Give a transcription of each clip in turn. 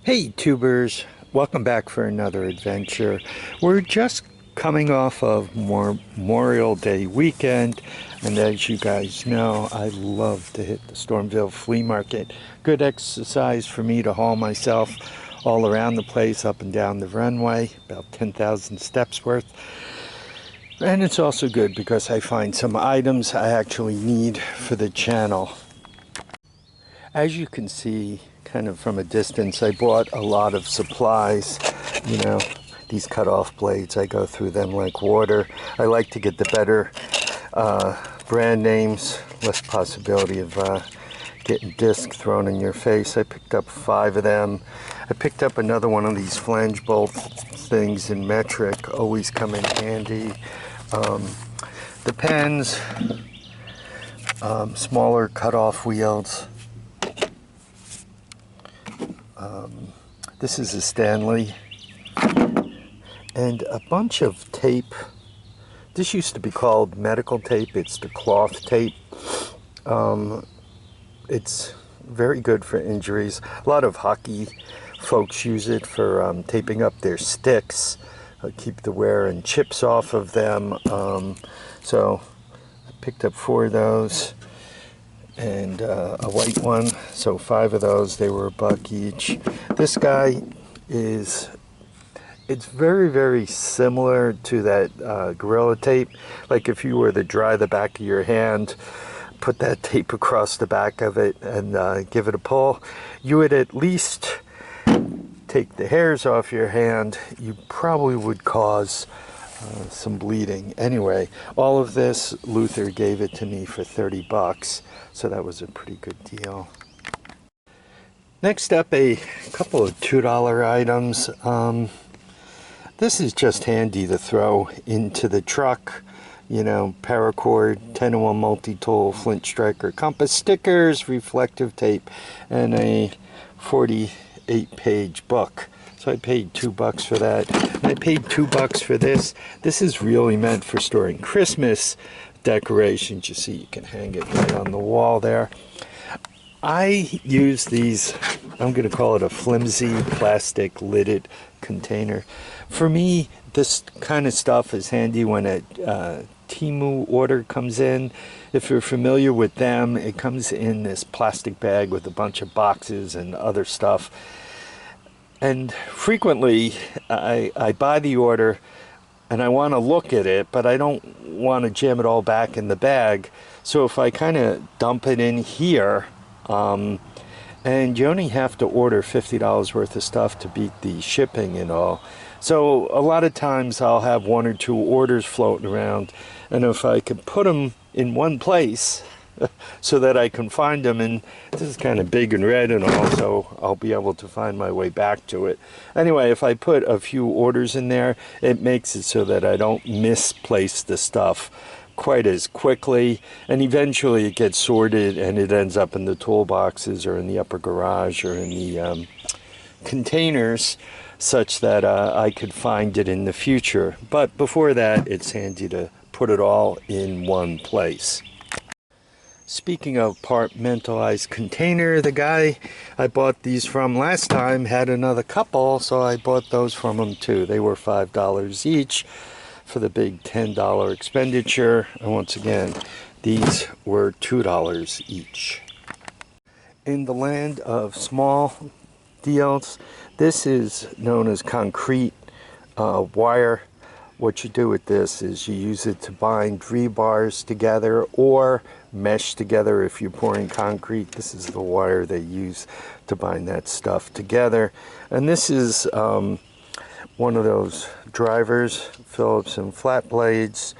Hey tubers, welcome back for another adventure. We're just coming off of Memorial Day weekend, and as you guys know, I love to hit the Stormville flea market. Good exercise for me to haul myself all around the place, up and down the runway, about 10,000 steps worth. And it's also good because I find some items I actually need for the channel. As you can see, kind of from a distance, I bought a lot of supplies. You know, these cut-off blades, I go through them like water. I like to get the better brand names, less possibility of getting disc thrown in your face. I picked up 5 of them. I picked up another one of these flange bolt things in metric, always come in handy. The pens, smaller cut-off wheels. This is a Stanley, and a bunch of tape. This used to be called medical tape. It's the cloth tape. It's very good for injuries. A lot of hockey folks use it for taping up their sticks, keep the wear and chips off of them. So I picked up 4 of those. And a white one, so 5 of those. They were $1 each. This guy it's very, very similar to that Gorilla tape. Like if you were to dry the back of your hand, put that tape across the back of it and give it a pull, you would at least take the hairs off your hand. You probably would cause some bleeding. Anyway, all of this, Luther gave it to me for 30 bucks, so that was a pretty good deal. Next up, a couple of $2 items. This is just handy to throw into the truck. You know, paracord, 10-in-1 multi-tool, flint striker, compass, stickers, reflective tape, and a 48-page book. So I paid $2 for that. And I paid $2 for this. This is really meant for storing Christmas decorations. You see, you can hang it right on the wall there. I use these, I'm going to call it a flimsy plastic lidded container. For me, this kind of stuff is handy when a Temu order comes in. If you're familiar with them, it comes in this plastic bag with a bunch of boxes and other stuff. And frequently, I buy the order and I want to look at it, but I don't want to jam it all back in the bag. So if I kind of dump it in here, and you only have to order $50 worth of stuff to beat the shipping and all. So a lot of times I'll have 1 or 2 orders floating around, and if I could put them in one place so that I can find them, and this is kind of big and red and all, so I'll be able to find my way back to it. Anyway, if I put a few orders in there, it makes it so that I don't misplace the stuff quite as quickly, and eventually it gets sorted and it ends up in the toolboxes or in the upper garage or in the containers, such that I could find it in the future. But before that, it's handy to put it all in one place. Speaking of compartmentalized container, the guy I bought these from last time had another couple, so I bought those from him too. They were $5 each for the big $10 expenditure. And once again, these were $2 each. In the land of small deals, this is known as concrete wire. What you do with this is you use it to bind rebars together or mesh together if you're pouring concrete. This is the wire they use to bind that stuff together. And this is one of those drivers, Phillips and flat blades,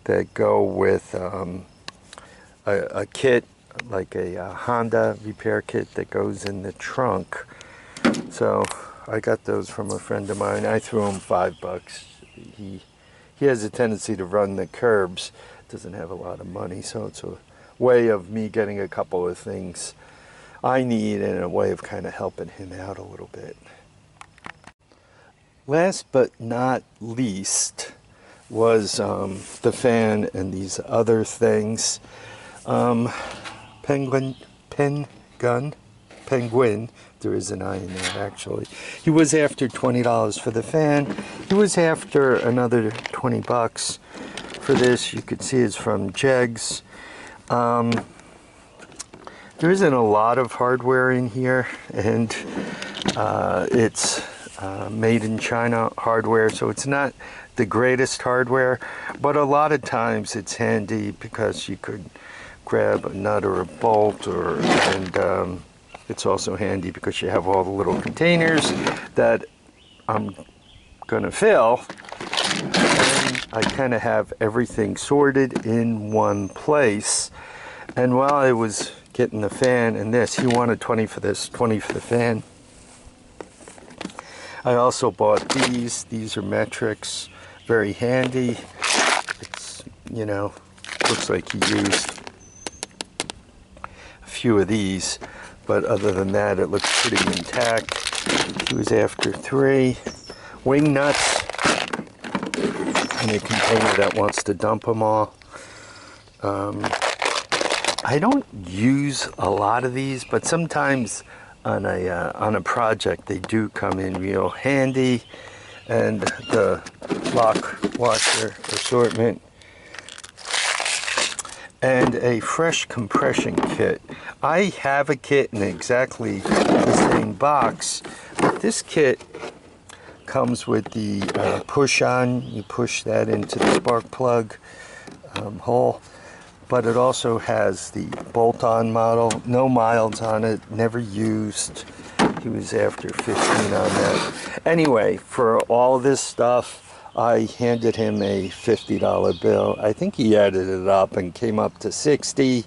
that go with a kit, like a Honda repair kit that goes in the trunk. So I got those from a friend of mine. I threw him $5. He has a tendency to run the curbs, doesn't have a lot of money, so it's a way of me getting a couple of things I need and a way of kind of helping him out a little bit. Last but not least was the fan and these other things. Penguin There is an I in there, actually. He was after $20 for the fan. He was after another 20 bucks for this. You could see it's from Jegs. There isn't a lot of hardware in here, and it's made in China hardware, so it's not the greatest hardware, but a lot of times it's handy because you could grab a nut or a bolt, and it's also handy because you have all the little containers that I'm gonna fill, and I kind of have everything sorted in one place. And while I was getting the fan and this, he wanted 20 for this, 20 for the fan. I also bought these. These are metrics, very handy. It's, you know, looks like he used a few of these, but other than that, it looks pretty intact. He was after 3 wing nuts in a container that wants to dump them all. I don't use a lot of these, but sometimes on a project they do come in real handy. And the lock washer assortment and a fresh compression kit. I have a kit in exactly the same box, but this kit comes with the push-on. You push that into the spark plug hole. But it also has the bolt-on model, no miles on it, never used. He was after 15 on that. Anyway, for all this stuff, I handed him a $50 bill. I think he added it up and came up to 60.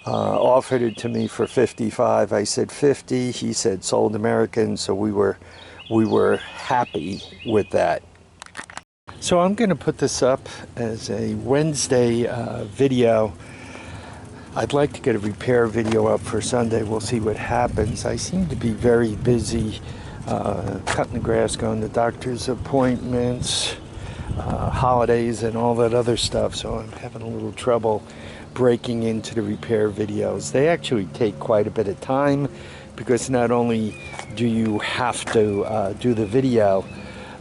Offered it to me for 55. I said 50. He said sold American, so we were happy with that. So I'm going to put this up as a Wednesday video. I'd like to get a repair video up for Sunday. We'll see what happens. I seem to be very busy cutting the grass, going to doctor's appointments, holidays, and all that other stuff. So I'm having a little trouble breaking into the repair videos. They actually take quite a bit of time because not only do you have to do the video,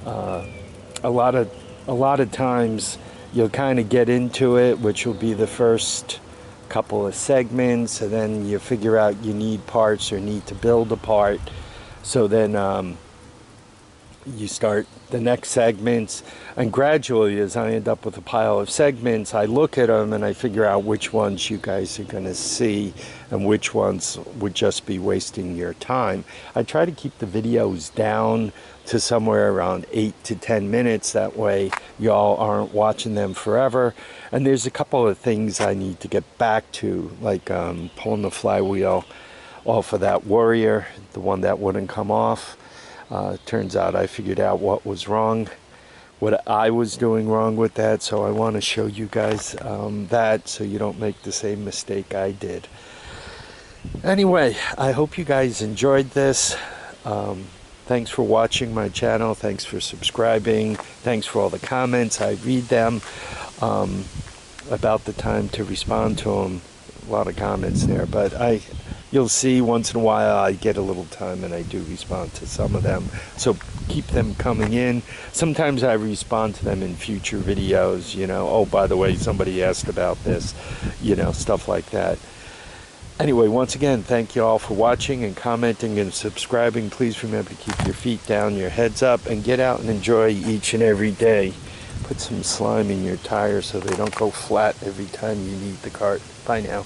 a lot of times you'll kind of get into it, which will be the first couple of segments, and then you figure out you need parts or need to build a part. So then you start the next segments, and gradually, as I end up with a pile of segments, I look at them and I figure out which ones you guys are going to see and which ones would just be wasting your time. I try to keep the videos down to somewhere around 8 to 10 minutes. That way y'all aren't watching them forever. And there's a couple of things I need to get back to, like pulling the flywheel off of that Warrior, the one that wouldn't come off. Turns out I figured out what was wrong, what I was doing wrong with that, so I want to show you guys that so you don't make the same mistake I did. Anyway, I hope you guys enjoyed this. Thanks for watching my channel. Thanks for subscribing. Thanks for all the comments. I read them. About the time to respond to them. A lot of comments there, but you'll see once in a while I get a little time and I do respond to some of them. So keep them coming in. Sometimes I respond to them in future videos, you know, oh, by the way, somebody asked about this, you know, stuff like that. Anyway, once again, thank you all for watching and commenting and subscribing. Please remember to keep your feet down, your heads up, and get out and enjoy each and every day. Put some slime in your tires so they don't go flat every time you need the cart. Bye now.